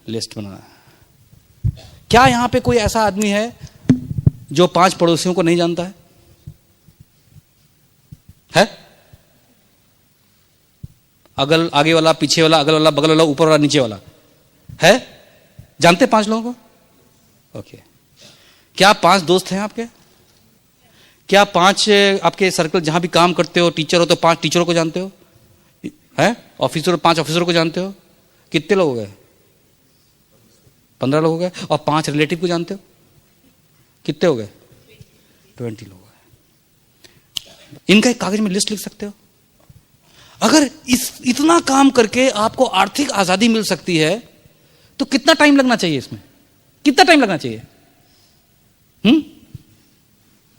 List बनाना। क्या यहां पे कोई ऐसा आदमी है जो 5 पड़ोसियों को नहीं जानता है? अगल आगे वाला, पीछे वाला, अगल वाला, बगल वाला, ऊपर वाला, नीचे वाला है? जानते 5 लोगों को? ओके। क्या 5 दोस्त हैं आपके? क्या 5 आपके सर्कल जहां भी काम करते हो, टीचर हो तो 5 टीचरों को जानते हो? है? ऑफिसर 5 ऑफिसरों को जानते हो? कितने लोग हो गए? 15 लोग हो गए। और 5 रिलेटिव को जानते हो? कितने हो गए? 20 लोग हो गए। इनका एक कागज में लिस्ट लिख सकते हो? अगर इतना काम करके आपको आर्थिक आजादी मिल सकती है तो कितना टाइम लगना चाहिए इसमें? कितना टाइम लगना चाहिए?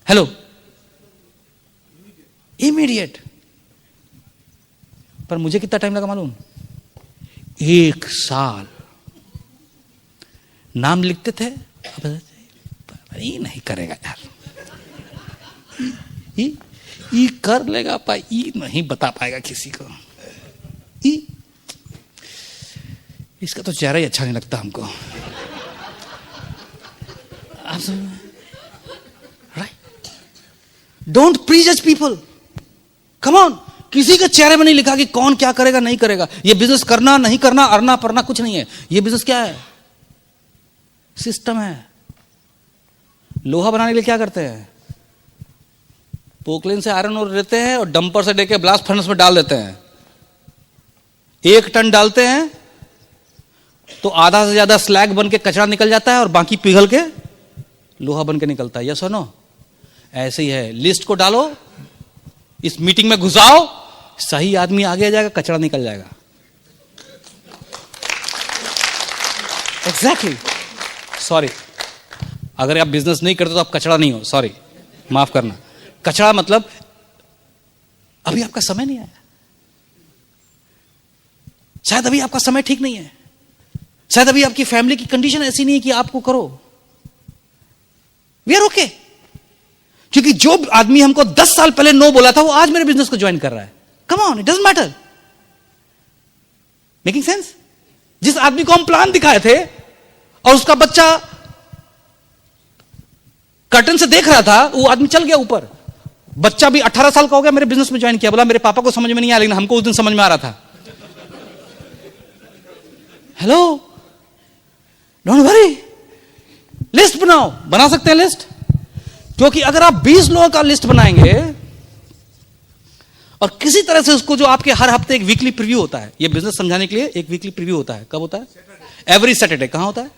Hello, immediate. पर मुझे कितना टाइम लगा मालूम? 1 साल। नाम लिखते थे, अब ये नहीं करेगा यार, ये कर लेगा पाई, ये नहीं बता पाएगा किसी को, इसका तो चेहरा ही अच्छा नहीं लगता हमको। Right? Don't prejudge people. Come on. किसी के चेहरे में नहीं लिखा कि कौन क्या करेगा नहीं करेगा। ये बिजनेस करना नहीं करना, अरना परना कुछ नहीं है। ये बिजनेस क्या है? सिस्टम है। लोहा बनाने के लिए क्या करते हैं? पोकलेन से आयरन और लेते हैं और डंपर से लेके ब्लास्ट फर्नेस में डाल देते हैं। 1 टन डालते हैं तो आधा से ज्यादा स्लैग बन के कचरा निकल जाता है और बाकी पिघल के लोहा बन के निकलता है। यस और नो? ऐसे ही है। लिस्ट को डालो, इस मीटिंग में घुसाओ, सही आदमी आगे आ जाएगा, कचरा निकल जाएगा। एग्जैक्टली। सॉरी, अगर आप बिजनेस नहीं करते तो आप कचरा नहीं हो। सॉरी, माफ करना। कचरा मतलब अभी आपका समय नहीं आया, शायद अभी आपका समय ठीक नहीं है, शायद अभी आपकी फैमिली की कंडीशन ऐसी नहीं है कि आपको करो। We are okay. क्योंकि जो आदमी हमको 10 साल पहले नो बोला था वो आज मेरे बिजनेस को ज्वाइन कर रहा है। Come on, it doesn't matter. Making sense? जिस आदमी को हम प्लान दिखाए थे और उसका बच्चा कर्टन से देख रहा था, वो आदमी चल गया ऊपर। बच्चा भी 18 साल का हो गया, मेरे बिजनेस में ज्वाइन किया। बोला मेरे पापा को समझ में नहीं आया, लेकिन हमको उस दिन समझ में आ रहा था। हेलो, डोंट वरी, लिस्ट बनाओ। बना सकते हैं लिस्ट? क्योंकि अगर आप 20 लोगों का लिस्ट बनाएंगे और किसी तरह से उसको, जो आपके हर हफ्ते एक वीकली प्रीव्यू होता है, ये बिजनेस समझाने के लिए एक वीकली प्रीव्यू होता है। कब होता है? Every Saturday. कहां होता है?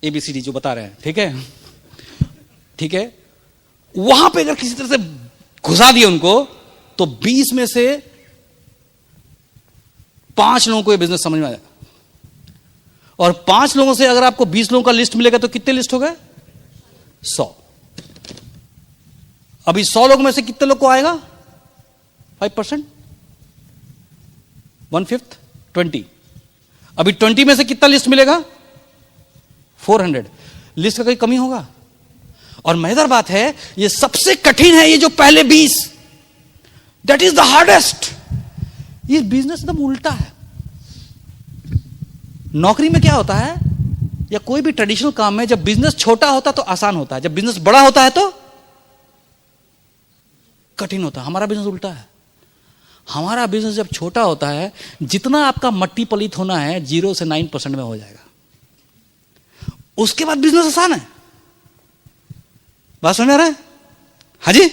ABCD जो बता रहे हैं, ठीक है? ठीक है, वहां पे अगर किसी तरह से घुसा दिए उनको, तो 20 में से 5 लोगों को ये बिजनेस समझ में आया। और 5 लोगों से अगर आपको 20 लोगों का लिस्ट मिलेगा तो कितने लिस्ट हो गए? 100। अभी 100 लोग में से कितने लोग को आएगा? 5%, 1/5, 20। अभी 20 में से कितना लिस्ट मिलेगा? 400। लिस्ट का कोई कमी होगा? और मजेदार बात है, ये सबसे कठिन है, ये जो पहले 20, दैट इज द हार्डेस्ट। ये बिजनेस एकदम उल्टा है। नौकरी में क्या होता है, या कोई भी ट्रेडिशनल काम में, जब बिजनेस छोटा होता है तो आसान होता है, जब बिजनेस बड़ा होता है तो कठिन होता है। हमारा बिजनेस उल्टा है। हमारा बिजनेस जब छोटा होता है, जितना आपका मट्टी पलीत होना है 0 से 9% में हो जाएगा। उसके बाद बिजनेस आसान है। बात समझ में आ रहा है? हाँ जी,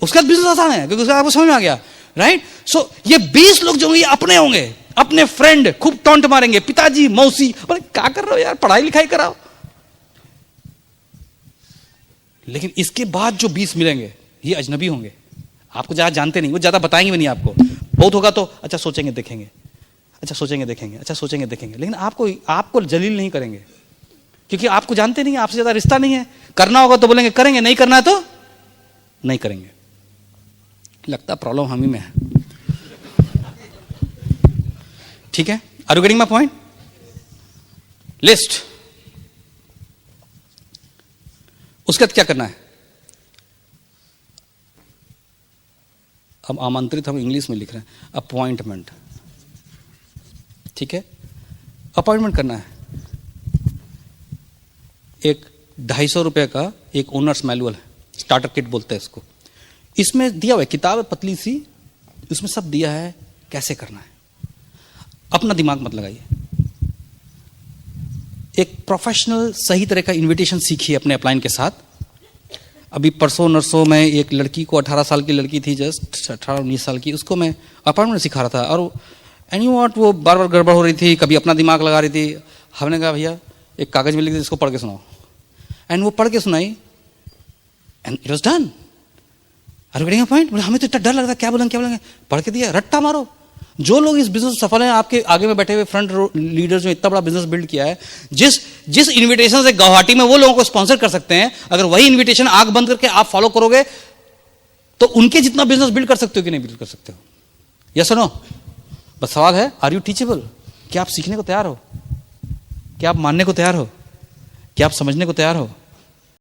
उसके बाद बिजनेस आसान है, क्योंकि उसका आपको समझ में आ गया। राइट? सो ये 20 लोग जो होंगे, अपने होंगे, अपने फ्रेंड, खूब टॉन्ट मारेंगे, पिताजी, मौसी, बोले क्या कर रहे हो यार, पढ़ाई लिखाई कराओ। लेकिन इसके बाद जो 20 मिलेंगे, ये अजनबी होंगे, आपको ज्यादा जानते नहीं, वो ज्यादा बताएंगे भी नहीं आपको। बहुत होगा तो अच्छा सोचेंगे देखेंगे, अच्छा सोचेंगे देखेंगे, अच्छा सोचेंगे देखेंगे, लेकिन आपको जलील नहीं करेंगे, क्योंकि आपको जानते नहीं, आपसे ज्यादा रिश्ता नहीं है। करना होगा तो बोलेंगे करेंगे, नहीं करना है तो नहीं करेंगे। लगता प्रॉब्लम हम ही में है। ठीक है? Are you getting my point? List. उसके बाद क्या करना है? अब आमंत्रित हम इंग्लिश में लिख रहे हैं, अपॉइंटमेंट। ठीक है? अपॉइंटमेंट करना है। एक 250 रुपये का एक ओनर्स मैनुअल है, स्टार्टर किट बोलते हैं इसको। इसमें दिया हुआ है, किताब है पतली सी, इसमें सब दिया है कैसे करना है। अपना दिमाग मत लगाइए। एक प्रोफेशनल सही तरह का इन्विटेशन सीखिए अपने अपलाइन के साथ। अभी परसों नरसों में एक लड़की को, 18 साल की लड़की थी, जस्ट 18-19 साल की, उसको मैं अपॉइंटमेंट सिखा रहा था और एनी व्हाट वो बार बार गड़बड़ हो रही थी, कभी अपना दिमाग लगा रही थी। हमने कहा भैया एक कागज में लिख दे, इसको पढ़ के सुनाओ। एंड वो पढ़ के सुनाई and it was done. Are you getting a point? बोले हमें तो इतना डर लगता है, क्या बोलेंगे। पढ़ के दिया, रट्टा मारो। जो लोग इस बिजनेस में सफल हैं, आपके आगे में बैठे हुए फ्रंट लीडर्स जो इतना बड़ा बिजनेस बिल्ड किया है, जिस इन्विटेशन से गुवाहाटी में वो लोगों को स्पॉन्सर कर सकते हैं, अगर वही इन्विटेशन आंख बंद करके आप फॉलो करोगे तो उनके जितना बिजनेस बिल्ड कर सकते हो कि नहीं बिल्ड कर सकते हो? यस और नो? बस सवाल है, आर यू टीचेबल? क्या आप सीखने को तैयार हो? क्या आप मानने को तैयार हो? क्या आप समझने को तैयार हो?